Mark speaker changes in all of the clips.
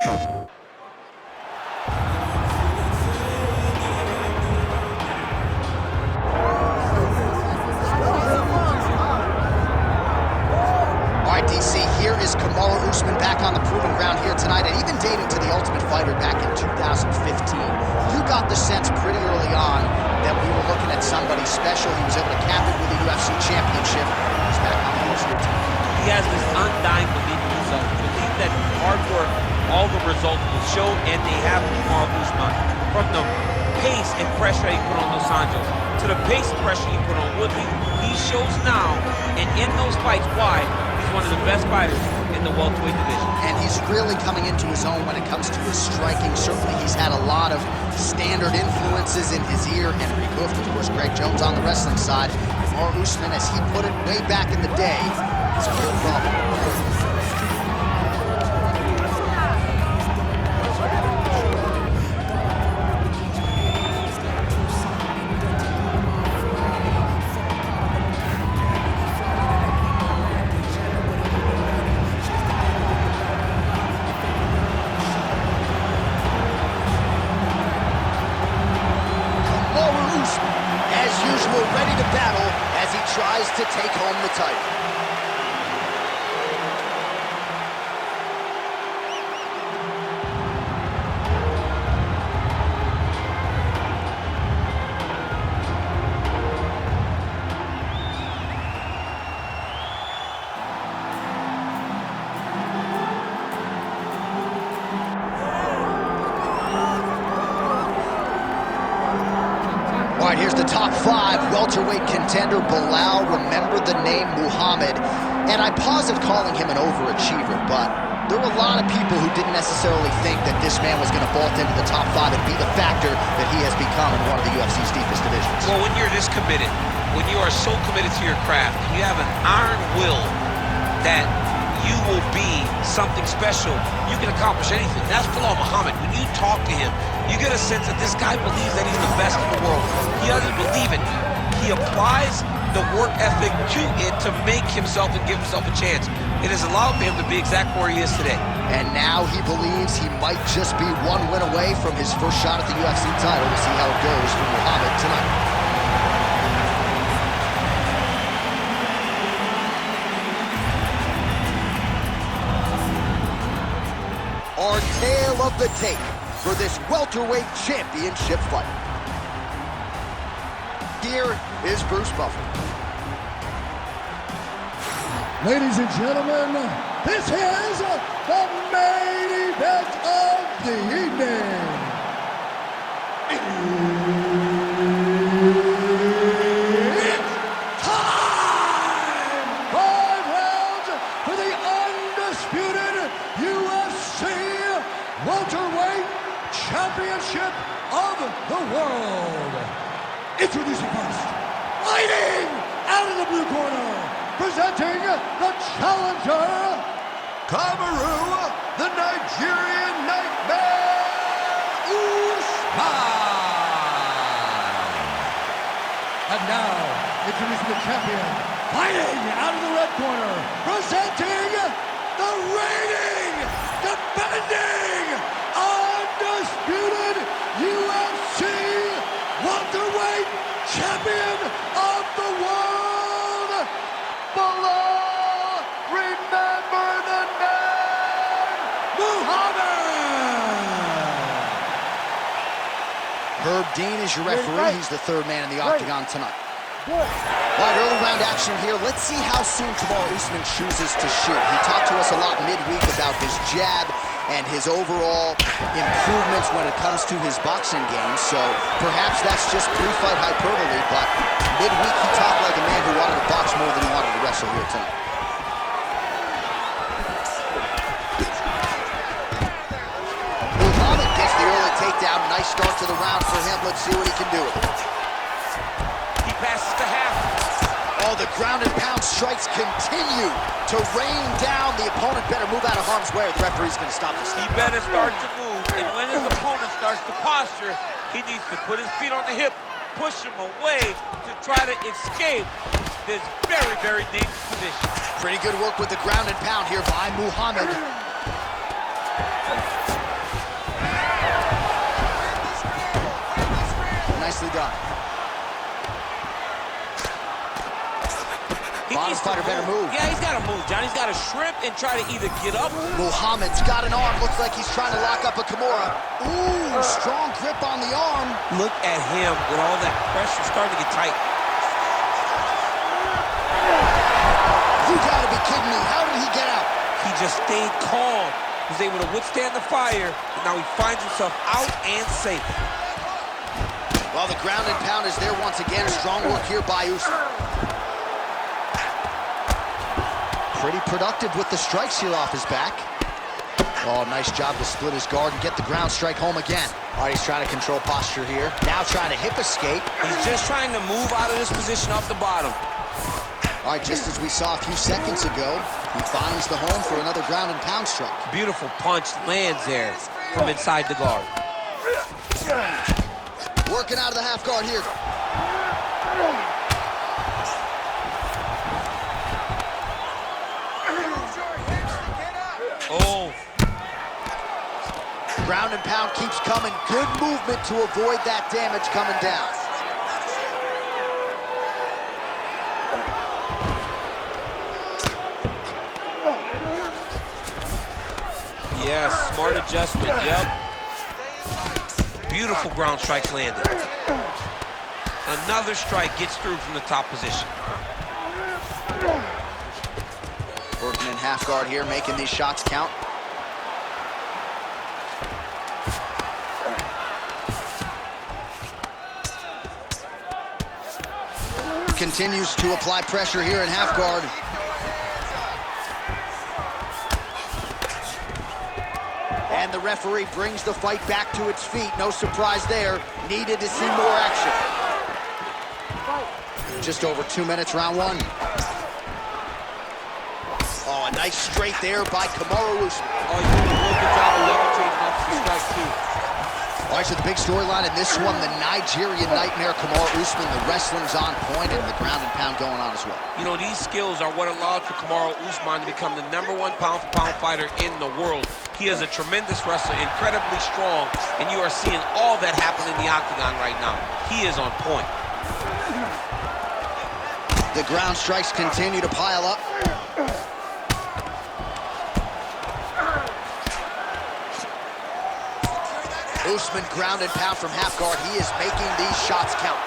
Speaker 1: DC, here is KAMARU USMAN back on the proving ground here tonight, and even dating to the Ultimate Fighter back in 2015. You got the sense pretty early on that we were looking at somebody special. He was able to cap it with the UFC Championship. He's back on the horse here tonight.
Speaker 2: He has this undying belief in himself. Believe that hard work, all the results will show, and they have KAMARU USMAN. From the pace and pressure he put on Dos Anjos to the pace and pressure he put on Woodley, he shows now, and in those fights, why he's one of the best fighters in the welterweight division.
Speaker 1: And he's really coming into his own when it comes to his striking. Certainly he's had a lot of standard influences in his ear. Henry Hooft, of course, Greg Jones on the wrestling side. KAMARU USMAN, as he put it way back in the day, is a real problem. Ready to battle as he tries to take home the title. All right, here's the top 5 welterweight contender, Belal. Remember the name Muhammad. And I paused calling him an overachiever, but there were a lot of people who didn't necessarily think that this man was going to vault into the top 5 and be the factor that he has become in one of the UFC's deepest divisions.
Speaker 2: Well, when you're this committed, when you are so committed to your craft, you have an iron will that you will be something special. You can accomplish anything. That's Belal Muhammad. When you talk to him, you get a sense that this guy believes that he's the best in the world. He doesn't believe it. He applies the work ethic to it to make himself and give himself a chance. It has allowed him to be exactly where he is today.
Speaker 1: And now he believes he might just be one win away from his first shot at the UFC title. We'll see how it goes for Muhammad tonight. Our tale of the tape for this welterweight championship fight. Here is Bruce Buffer.
Speaker 3: Ladies and gentlemen, this is the main event of the evening. It's time! 5 rounds for the undisputed UFC Welterweight Championship of the world. Introducing first, fighting out of the blue corner, presenting the challenger, KAMARU, the Nigerian Nightmare, Usman. And now, introducing the champion, fighting out of the red corner, presenting the reigning, defending, undisputed UFC welterweight champion of the world, Belal, remember the name, Muhammad.
Speaker 1: Herb Dean is your referee. He's the 3rd man in the octagon tonight. All right, early round action here. Let's see how soon KAMARU USMAN chooses to shoot. He talked to us a lot midweek about his jab and his overall improvements when it comes to his boxing game. So perhaps that's just pre-fight hyperbole, but midweek he talked like a man who wanted to box more than he wanted to wrestle here tonight. Muhammad gets the early takedown. Nice start to the round for him. Let's see what he can do with it.
Speaker 2: He passes to half.
Speaker 1: Oh, the ground and pound strikes continue to rain down. The opponent better move out of harm's way or the referee's going to stop this.
Speaker 2: He better start to move, and when his opponent starts to posture, he needs to put his feet on the hip, push him away to try to escape this very, very dangerous position.
Speaker 1: Pretty good work with the ground and pound here by Muhammad. Nicely done. Bottom fighter better move.
Speaker 2: Yeah, he's got to move, John. He's got to shrimp and try to either get up.
Speaker 1: Muhammad's got an arm. Looks like he's trying to lock up a Kimura. Ooh, strong grip on the arm.
Speaker 2: Look at him with all that pressure starting to get tight.
Speaker 1: You gotta be kidding me. How did he get out?
Speaker 2: He just stayed calm. Was able to withstand the fire, and now he finds himself out and safe.
Speaker 1: Well, the ground and pound is there once again. Strong work here by Usman. Pretty productive with the strikes here off his back. Oh, nice job to split his guard and get the ground strike home again. All right, he's trying to control posture here. Now trying to hip escape.
Speaker 2: He's just trying to move out of this position off the bottom.
Speaker 1: All right, just as we saw a few seconds ago, he finds the home for another ground and pound strike.
Speaker 2: Beautiful punch lands there from inside the guard.
Speaker 1: Working out of the half guard here.
Speaker 2: Oh.
Speaker 1: Ground and pound keeps coming. Good movement to avoid that damage coming down.
Speaker 2: Yes, smart adjustment, yep. Beautiful ground strikes landed. Another strike gets through from the top position.
Speaker 1: Working in half guard here, making these shots count. Continues to apply pressure here in half guard. And the referee brings the fight back to its feet. No surprise there. Needed to see more action. Just over 2 minutes, round one. Oh, a nice straight there by KAMARU Usman.
Speaker 2: Oh, he's doing a real good job of levitating off the strike, too.
Speaker 1: All right, so the big storyline in this one, the Nigerian nightmare, KAMARU Usman. The wrestling's on point and the ground and pound going on as well.
Speaker 2: You know, these skills are what allowed for KAMARU Usman to become the #1 pound-for-pound fighter in the world. He is a tremendous wrestler, incredibly strong, and you are seeing all that happen in the octagon right now. He is on point.
Speaker 1: The ground strikes continue to pile up. Usman ground and pound from half guard. He is making these shots count.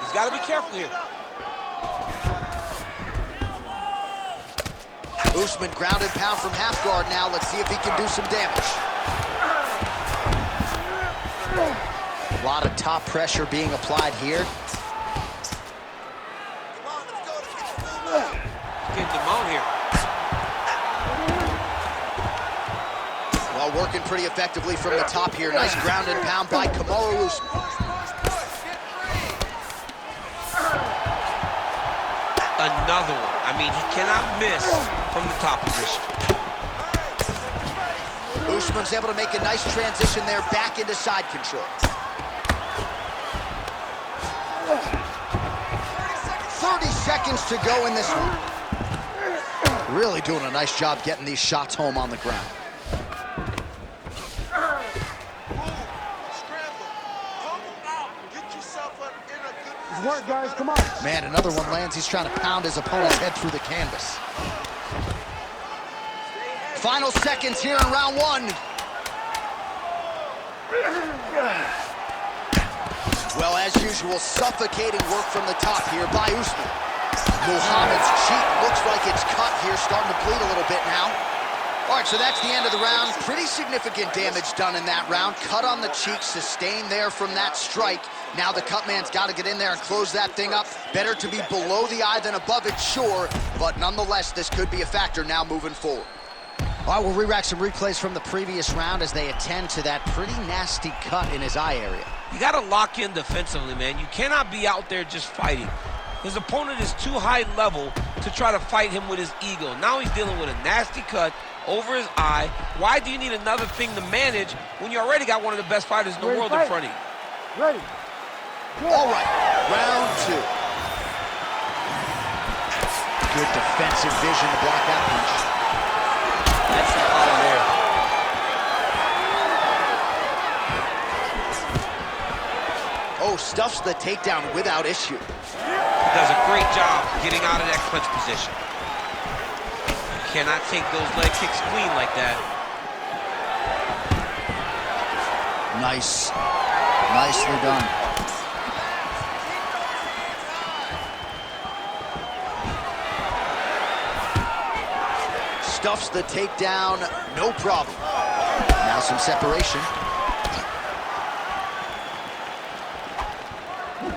Speaker 2: He's got to be careful here.
Speaker 1: Usman ground and pound from half guard now. Let's see if he can do some damage. A lot of top pressure being applied here.
Speaker 2: Getting the mount here.
Speaker 1: Well, working pretty effectively from the top here. Nice ground and pound by KAMARU Usman.
Speaker 2: Another one. I mean, he cannot miss from the top position.
Speaker 1: Usman's able to make a nice transition there back into side control. 30 seconds to go in this one. Really doing a nice job getting these shots home on the ground.
Speaker 3: Work, guys, come on.
Speaker 1: Man, another one lands. He's trying to pound his opponent's head through the canvas. Final seconds here in round one. Well, as usual, suffocating work from the top here by Usman. Muhammad's cheek looks like it's cut here, starting to bleed a little bit now. All right, so that's the end of the round. Pretty significant damage done in that round. Cut on the cheek, sustained there from that strike. Now the cut man's got to get in there and close that thing up. Better to be below the eye than above it, sure. But nonetheless, this could be a factor now moving forward. All right, we'll re-rack some replays from the previous round as they attend to that pretty nasty cut in his eye area.
Speaker 2: You got to lock in defensively, man. You cannot be out there just fighting. His opponent is too high level to try to fight him with his ego. Now he's dealing with a nasty cut over his eye. Why do you need another thing to manage when you already got one of the best fighters in the world in front of you?
Speaker 3: Ready.
Speaker 1: All right, round two. Good defensive vision to block that punch.
Speaker 2: That's the power there.
Speaker 1: Oh, stuffs the takedown without issue.
Speaker 2: Does a great job getting out of that clinch position. You cannot take those leg kicks clean like that.
Speaker 1: Nice. Nicely done. Stuffs the takedown, no problem. Now some separation.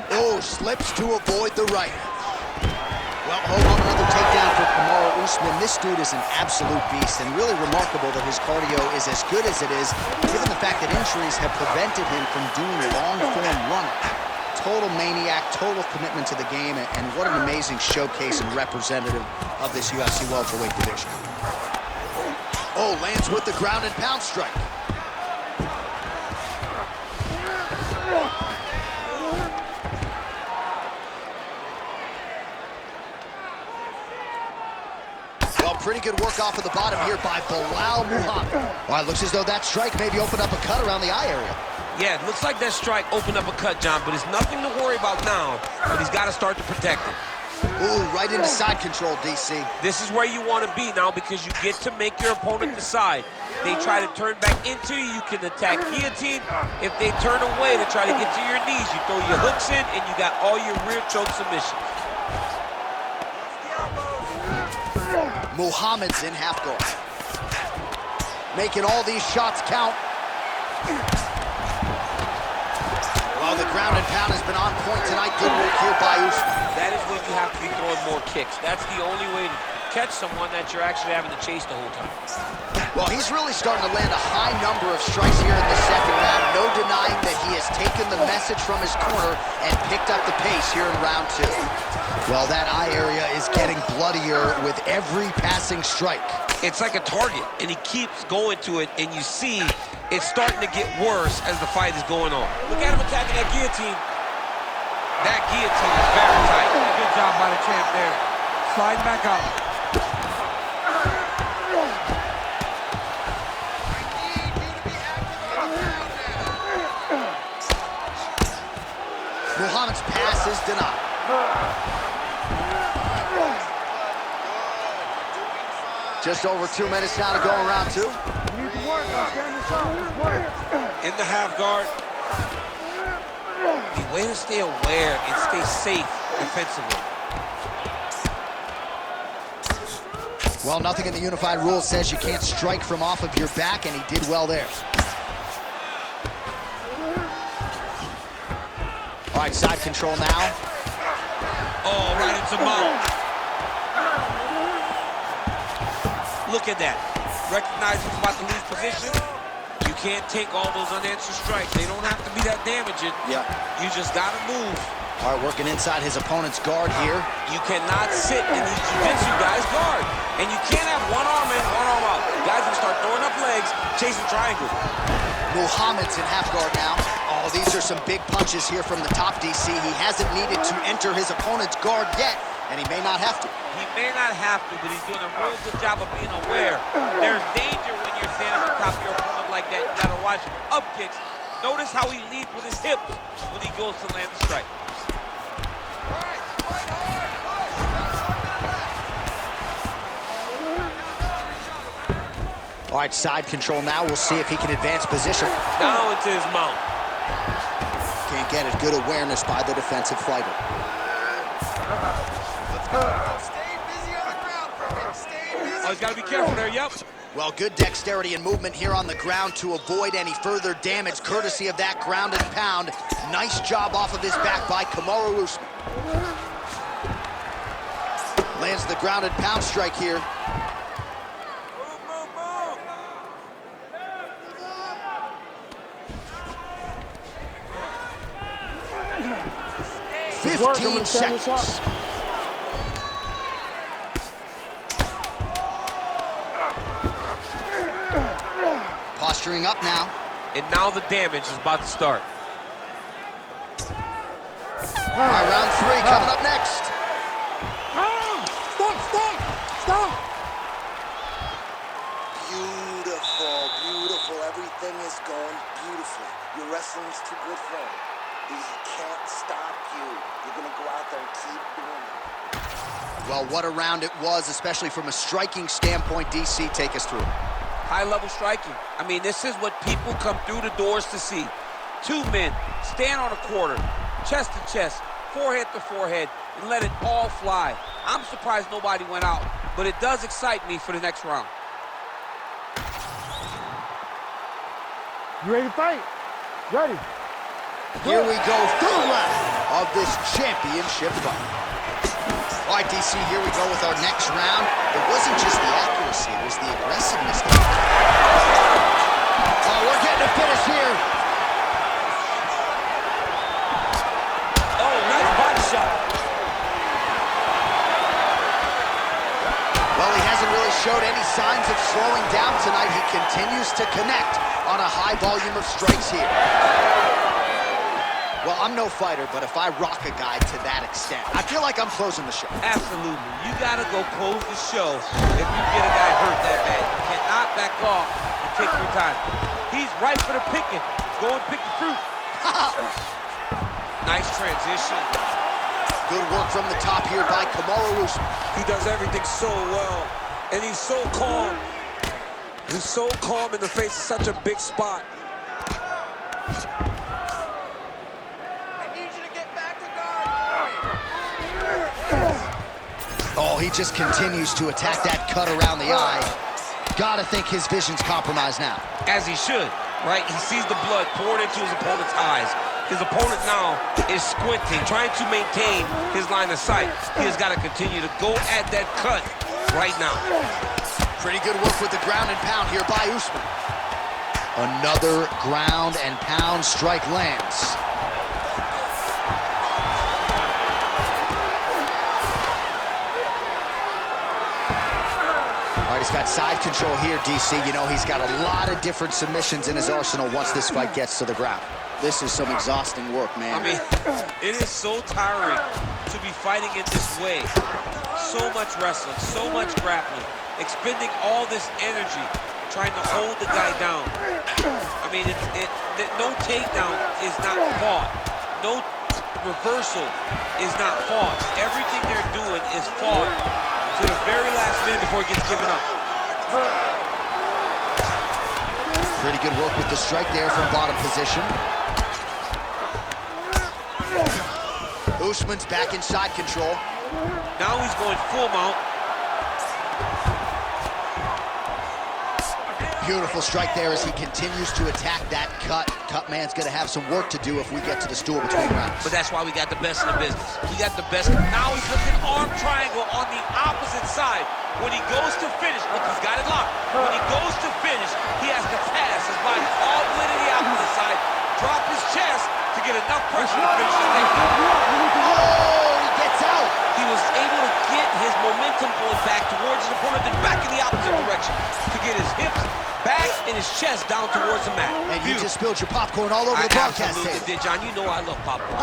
Speaker 1: Oh, slips to avoid the right. Well, hold on, another takedown for KAMARU USMAN. This dude is an absolute beast, and really remarkable that his cardio is as good as it is, given the fact that injuries have prevented him from doing long-form running. Total maniac, total commitment to the game, and what an amazing showcase and representative of this UFC welterweight division. Oh, lands with the ground and pound strike. Well, pretty good work off of the bottom here by Belal Muhammad. Well, it looks as though that strike maybe opened up a cut around the eye area.
Speaker 2: Yeah, it looks like that strike opened up a cut, John, but it's nothing to worry about now, but he's got to start to protect it.
Speaker 1: Ooh, right into side control, DC.
Speaker 2: This is where you want to be now because you get to make your opponent decide. They try to turn back into you, you can attack guillotine. If they turn away to try to get to your knees, you throw your hooks in and you got all your rear choke submissions.
Speaker 1: Muhammad's in half guard. Making all these shots count. Well, the ground and pound has been on point tonight. Good work here by Usman.
Speaker 2: That is when you have to be throwing more kicks. That's the only way to catch someone that you're actually having to chase the whole time.
Speaker 1: Well, he's really starting to land a high number of strikes here in the second round. No denying that he has taken the message from his corner and picked up the pace here in round two. Well, that eye area is getting bloodier with every passing strike.
Speaker 2: It's like a target, and he keeps going to it, and you see it's starting to get worse as the fight is going on. Look at him attacking that guillotine. That guillotine is very tight.
Speaker 3: Good job by the champ there. Slide back up.
Speaker 1: Muhammad's pass is denied. Just over 2 minutes now to go in round two.
Speaker 2: In the half guard. The way to stay aware and stay safe defensively.
Speaker 1: Well, nothing in the unified rules says you can't strike from off of your back, and he did well there. All right, side control now.
Speaker 2: Oh, right into mount. Look at that. Recognize he's about to lose position. You can't take all those unanswered strikes. They don't have to be that damaging.
Speaker 1: Yeah.
Speaker 2: You just got to move.
Speaker 1: All right, working inside his opponent's guard here.
Speaker 2: You cannot sit in these jiu-jitsu guys' guard. And you can't have one arm in, one arm out. Guys will start throwing up legs, chasing triangle.
Speaker 1: Muhammad's in half guard now. Oh, these are some big punches here from the top, DC. He hasn't needed to enter his opponent's guard yet, and he may not have to.
Speaker 2: He may not have to, but he's doing a real good job of being aware. There's danger when you're standing on top of your opponent like that. You gotta watch up kicks. Notice how he leads with his hips when he goes to land the strike.
Speaker 1: All right, side control now. We'll see if he can advance position.
Speaker 2: Now into his mount.
Speaker 1: Can't get it. Good awareness by the defensive fighter.
Speaker 4: Stay busy on the ground, Perfect. Stay busy.
Speaker 2: Oh, he's got to be careful there, yep.
Speaker 1: Well, good dexterity and movement here on the ground to avoid any further damage, courtesy of that ground and pound. Nice job off of his back by KAMARU USMAN. Lands the ground and pound strike here.
Speaker 4: Move, move, move.
Speaker 1: 15 seconds. Posturing up now.
Speaker 2: And now the damage is about to start.
Speaker 1: All right, round three coming up next.
Speaker 4: Stop. Beautiful, beautiful. Everything is going beautifully. Your wrestling's too good for him.
Speaker 5: He can't stop you. You're going to go out there and keep doing it.
Speaker 1: Well, what a round it was, especially from a striking standpoint. DC, take us through.
Speaker 2: High-level striking. I mean, this is what people come through the doors to see. Two men stand on a quarter, chest to chest, forehead to forehead, and let it all fly. I'm surprised nobody went out, but it does excite me for the next round.
Speaker 6: You ready to fight? Ready.
Speaker 1: Here we go, third round of this championship fight. All right, DC, here we go with our next round. It wasn't just the accuracy, it was the aggressiveness. Oh, we're getting a finish here.
Speaker 2: Oh, nice body shot.
Speaker 1: Well, he hasn't really showed any signs of slowing down tonight. He continues to connect on a high volume of strikes here. Well, I'm no fighter, but if I rock a guy to that extent, I feel like I'm closing the show.
Speaker 2: Absolutely. You got to go close the show if you get a guy hurt that bad. You cannot back off and take your time. He's right for the picking. Go and pick the fruit. Nice transition.
Speaker 1: Good work from the top here by KAMARU USMAN.
Speaker 7: He does everything so well, and he's so calm. He's so calm in the face of such a big spot.
Speaker 1: Oh, he just continues to attack that cut around the eye. Gotta think his vision's compromised now.
Speaker 2: As he should, right? He sees the blood pouring into his opponent's eyes. His opponent now is squinting, trying to maintain his line of sight. He has got to continue to go at that cut right now.
Speaker 1: Pretty good work with the ground and pound here by Usman. Another ground and pound strike lands. He's got side control here, DC. You know, he's got a lot of different submissions in his arsenal once this fight gets to the ground. This is some exhausting work, man.
Speaker 2: I mean, it is so tiring to be fighting in this way. So much wrestling, so much grappling, expending all this energy trying to hold the guy down. I mean, no takedown is not fought. No reversal is not fought. Everything they're doing is fought to the very last minute before it gets given up.
Speaker 1: Pretty good work with the strike there from bottom position. Usman's back in side control.
Speaker 2: Now he's going full mount.
Speaker 1: Beautiful strike there as he continues to attack that cut. Cut man's gonna have some work to do if we get to the stool between rounds.
Speaker 2: But that's why we got the best in the business. We got the best. Now he's looking arm triangle on the opposite side. When he goes to finish, look, he's got it locked. When he goes to finish, he has to pass his body all the way to the opposite side, drop his chest to get enough pressure to finish the takedown.
Speaker 1: Oh, he gets out.
Speaker 2: He was able to get his momentum going back towards his opponent, then back in the opposite direction to get his hips back and his chest down towards the mat.
Speaker 1: And you just spilled your popcorn all over the broadcast
Speaker 2: absolutely
Speaker 1: table.
Speaker 2: did, John. You know I love popcorn.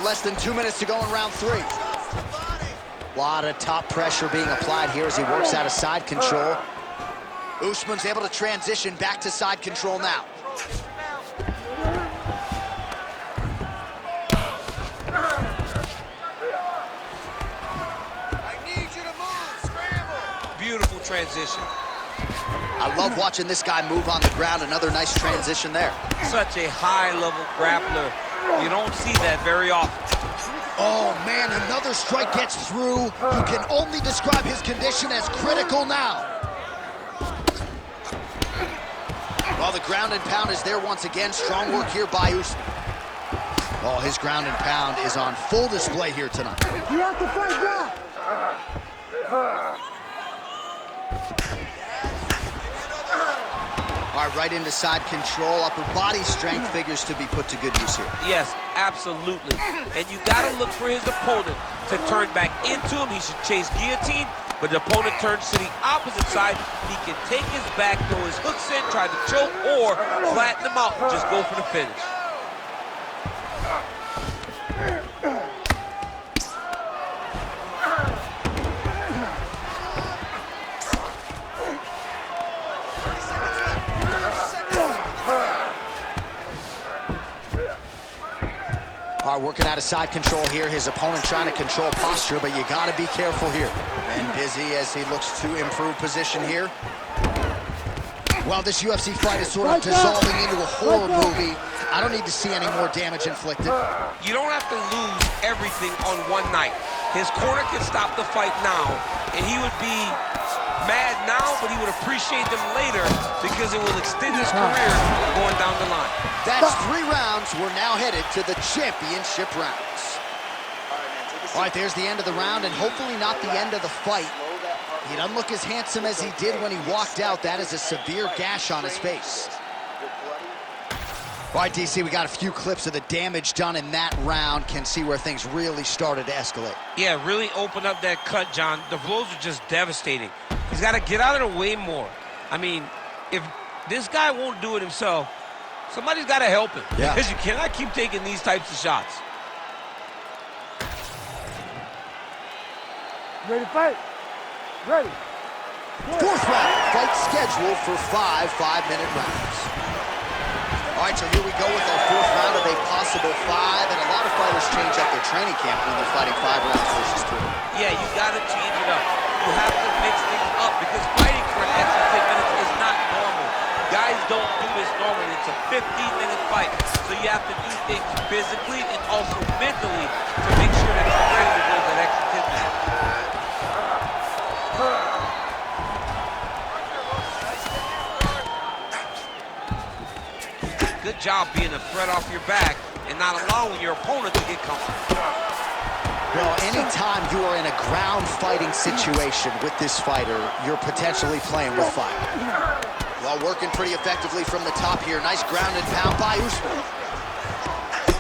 Speaker 1: Less than 2 minutes to go in round 3. A lot of top pressure being applied here as he works out of side control. Usman's able to transition back to side control now.
Speaker 2: Beautiful transition.
Speaker 1: I love watching this guy move on the ground. Another nice transition there.
Speaker 2: Such a high-level grappler. You don't see that very often.
Speaker 1: Oh, man, another strike gets through. You can only describe his condition as critical now. Well, the ground and pound is there once again. Strong work here by Usman. Oh, his ground and pound is on full display here tonight.
Speaker 6: You have to fight back.
Speaker 1: All right, right into side control. Upper body strength figures to be put to good use here.
Speaker 2: Yes, absolutely. And you got to look for his opponent to turn back into him. He should chase guillotine, but the opponent turns to the opposite side. He can take his back, throw his hooks in, try to choke, or flatten him out and just go for the finish.
Speaker 1: All right, working out of side control here. His opponent trying to control posture, but you got to be careful here. And busy as he looks to improve position here. Well, this UFC fight is sort of dissolving into a horror movie. I don't need to see any more damage inflicted.
Speaker 2: You don't have to lose everything on one night. His corner can stop the fight now, and he would be mad now, but he would appreciate them later because it will extend his career going down the line.
Speaker 1: That's 3 rounds. We're now headed to the championship rounds. All right, there's the end of the round, and hopefully not the end of the fight. He doesn't look as handsome as he did when he walked out. That is a severe gash on his face. All right, DC, we got a few clips of the damage done in that round. Can see where things really started to escalate.
Speaker 2: Yeah, really opened up that cut, John. The blows are just devastating. He's got to get out of the way more. I mean, if this guy won't do it himself, somebody's got to help him.
Speaker 1: Yeah.
Speaker 2: Because you cannot keep taking these types of shots.
Speaker 6: Ready to fight? Ready.
Speaker 1: 4th round, fight scheduled for 5 5-minute rounds. All right, so here we go with our 4th round of a possible 5, and a lot of fighters change up their training camp when they're fighting 5 rounds versus 3.
Speaker 2: Yeah, you got to change it up. You have to mix things up because fighting for an extra 10 minutes is not normal. Guys don't do this normally. It's a 15-minute fight, so you have to do things physically and also mentally to make sure that you're ready to go that extra 10 minutes. Good job being a threat off your back and not allowing your opponent to get comfortable.
Speaker 1: Well, anytime you are in a ground fighting situation with this fighter, you're potentially playing with fire. Well, working pretty effectively from the top here. Nice ground and pound by Usman.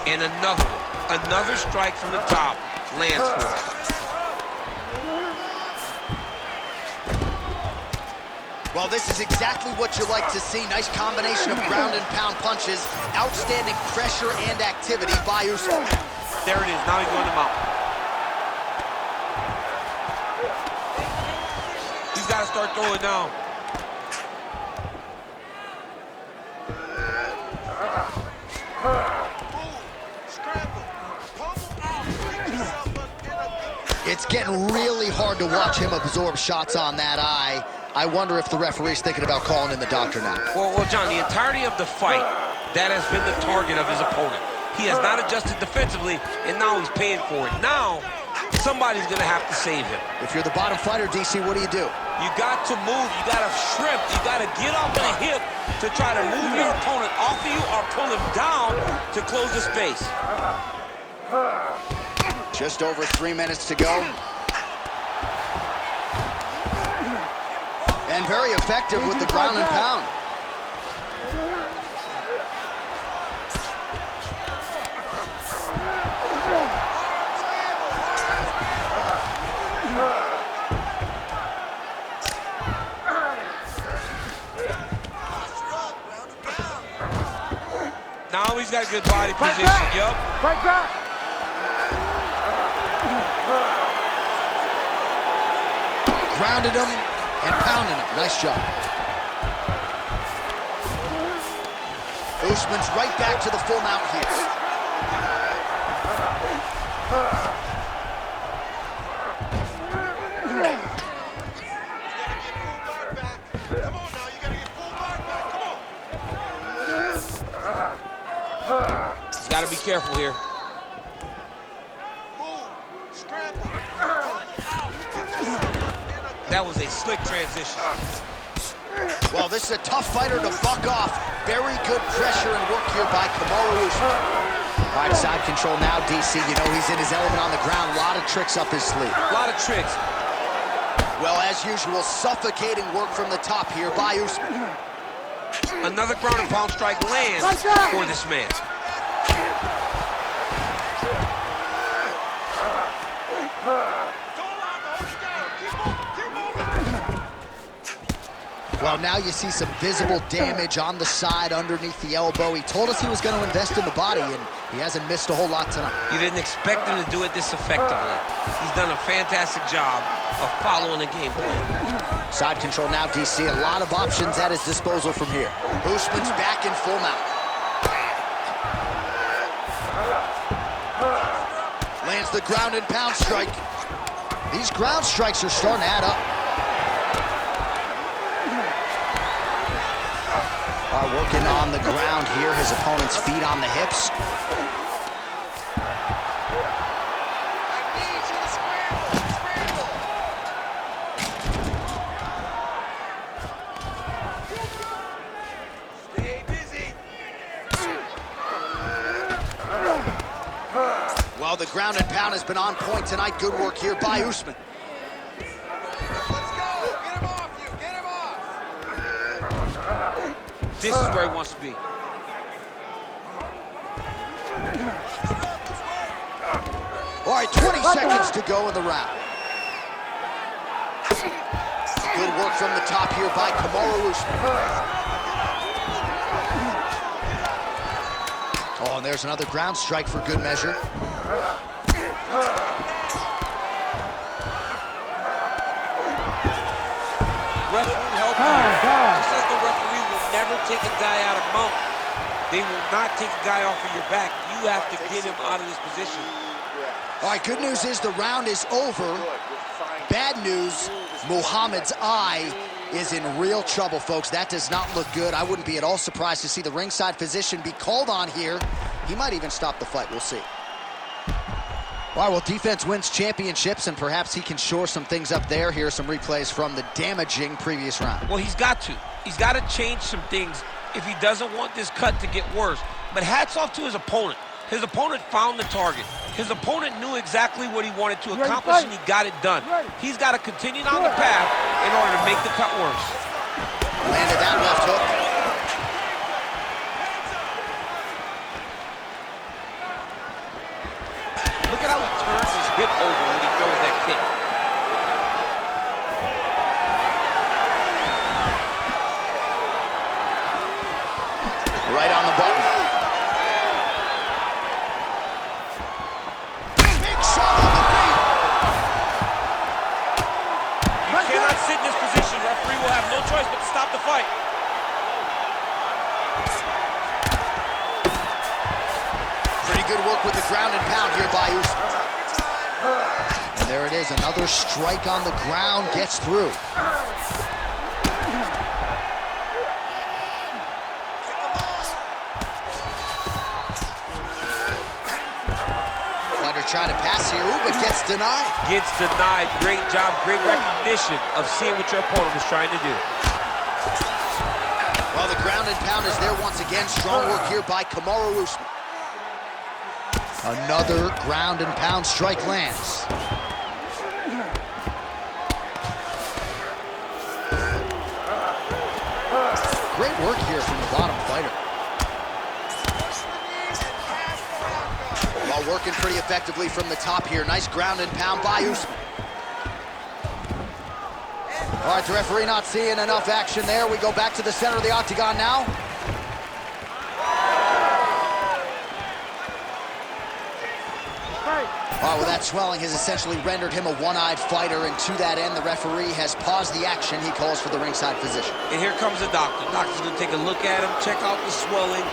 Speaker 2: And another strike from the top lands for him.
Speaker 1: Well, this is exactly what you like to see. Nice combination of ground and pound punches. Outstanding pressure and activity by Usman.
Speaker 2: There it is. Now he's going to mount. He's got to start throwing down.
Speaker 1: It's getting really hard to watch him absorb shots on that eye. I wonder if the referee's thinking about calling in the doctor now.
Speaker 2: Well, John, the entirety of the fight, that has been the target of his opponent. He has not adjusted defensively, and now he's paying for it. Now, somebody's going to have to save him.
Speaker 1: If you're the bottom fighter, DC, what do?
Speaker 2: You got to move. You got to shrimp. You got to get off the hip to try to move your opponent off of you or pull him down to close the space.
Speaker 1: Just over 3 minutes to go. And very effective with the ground and pound.
Speaker 2: Now he's got a good body position. Yup.
Speaker 6: Fight back.
Speaker 1: Grounded him and pounding him. Nice job. Usman's right back to the full mount here.
Speaker 2: He's got to be careful here. That was a slick transition.
Speaker 1: Well, this is a tough fighter to buck off. Very good pressure and work here by KAMARU USMAN. All right, side control now, DC. You know he's in his element on the ground. A lot of tricks up his sleeve.
Speaker 2: A lot of tricks.
Speaker 1: Well, as usual, suffocating work from the top here by Usman.
Speaker 2: Another ground and pound strike lands for this man.
Speaker 1: Well, now you see some visible damage on the side underneath the elbow. He told us he was going to invest in the body, and he hasn't missed a whole lot tonight.
Speaker 2: You didn't expect him to do it this effectively. He's done a fantastic job of following the game plan.
Speaker 1: Side control now, DC. A lot of options at his disposal from here. Usman's back in full mount. lands the ground and pound strike. These ground strikes are starting to add up. Working on the ground here, his opponent's feet on the hips.
Speaker 4: I need you to scramble.
Speaker 7: Stay busy.
Speaker 1: Well, the ground and pound has been on point tonight. Good work here by Usman.
Speaker 4: Let's go. Get him off you. Get him off.
Speaker 2: This is where he wants to be.
Speaker 1: All right, 20 seconds to go in the round. Good work from the top here by KAMARU Usman. Oh, and there's another ground strike for good measure.
Speaker 7: Referee help you. Just as the referee will never take a guy out of mount, they will not take a guy off of your back. You have to get him out of this position.
Speaker 1: All right, good news is the round is over. Bad news, Muhammad's eye is in real trouble, folks. That does not look good. I wouldn't be at all surprised to see the ringside physician be called on here. He might even stop the fight. We'll see. All right, well, defense wins championships, and perhaps he can shore some things up there. Here are some replays from the damaging previous round.
Speaker 2: Well, he's got to. He's got to change some things if he doesn't want this cut to get worse. But hats off to his opponent. His opponent found the target. His opponent knew exactly what he wanted to accomplish, and he got it done. He's got to continue down the path in order to make the cut worse.
Speaker 1: Landed that left hook.
Speaker 2: Look at how he turns his hip over when he throws that kick.
Speaker 1: Right on the button. Big shot on the feet.
Speaker 7: You cannot sit in this position. Referee will have no choice but to stop the fight.
Speaker 1: Pretty good work with the ground and pound here by Usman. And there it is, another strike on the ground gets through. Fighter trying to pass here, but gets denied.
Speaker 7: Gets denied. Great job, great recognition of seeing what your opponent was trying to do.
Speaker 1: Well, the ground and pound is there once again. Strong work here by KAMARU Usman. Another ground and pound strike lands. Great work here from the bottom fighter. While working pretty effectively from the top here. Nice ground and pound by Usman. All right, the referee not seeing enough action there. We go back to the center of the octagon now. All right, well, that swelling has essentially rendered him a one-eyed fighter, and to that end, the referee has paused the action. He calls for the ringside physician.
Speaker 2: And here comes the doctor. The doctor's going to take a look at him, check out the swelling,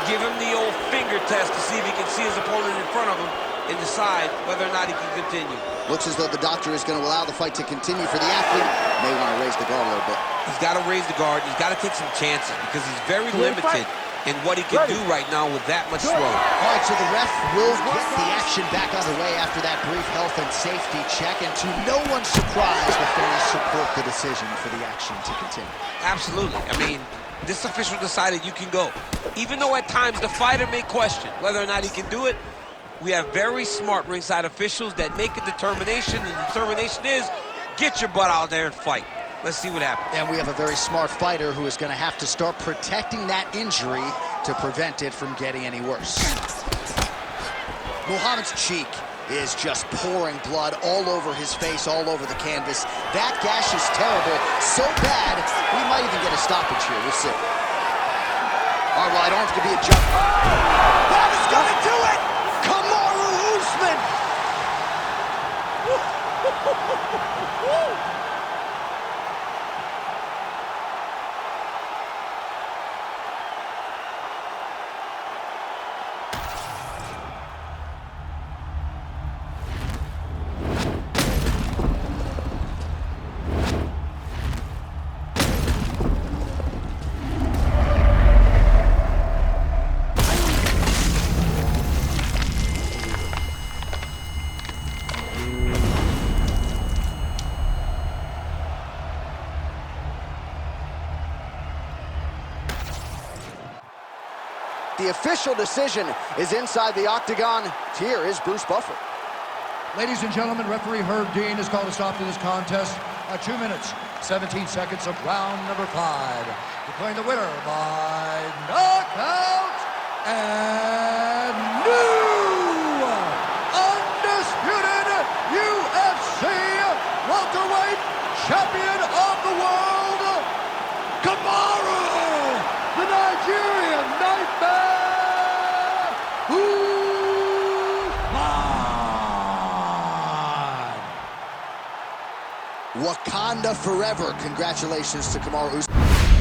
Speaker 2: give him the old finger test to see if he can see his opponent in front of him and decide whether or not he can continue.
Speaker 1: Looks as though the doctor is going to allow the fight to continue for the athlete. May want to raise the guard a little bit.
Speaker 2: He's got to raise the guard. He's got to take some chances because he's very limited in what he can do right now with that much swelling.
Speaker 1: All right, so the ref will get the action back underway after that brief health and safety check, and to no one's surprise, the fans support the decision for the action to continue.
Speaker 2: Absolutely. I mean, this official decided you can go. Even though at times the fighter may question whether or not he can do it, we have very smart ringside officials that make a determination, and the determination is get your butt out there and fight. Let's see what happens.
Speaker 1: And we have a very smart fighter who is going to have to start protecting that injury to prevent it from getting any worse. Muhammad's cheek is just pouring blood all over his face, all over the canvas. That gash is terrible, so bad, we might even get a stoppage here. We'll see. All right, well, I don't have to be a jump. That is going to do it! KAMARU Usman! The official decision is inside the octagon. Here is Bruce Buffer.
Speaker 3: Ladies and gentlemen, referee Herb Dean has called a stop to this contest at 2 minutes, 17 seconds of round number 5. Declaring the winner by knockout and new undisputed UFC Welterweight Champion of the world, KAMARU, the Nigerian Nightmare Usman.
Speaker 1: Wakanda forever. Congratulations to KAMARU Usman.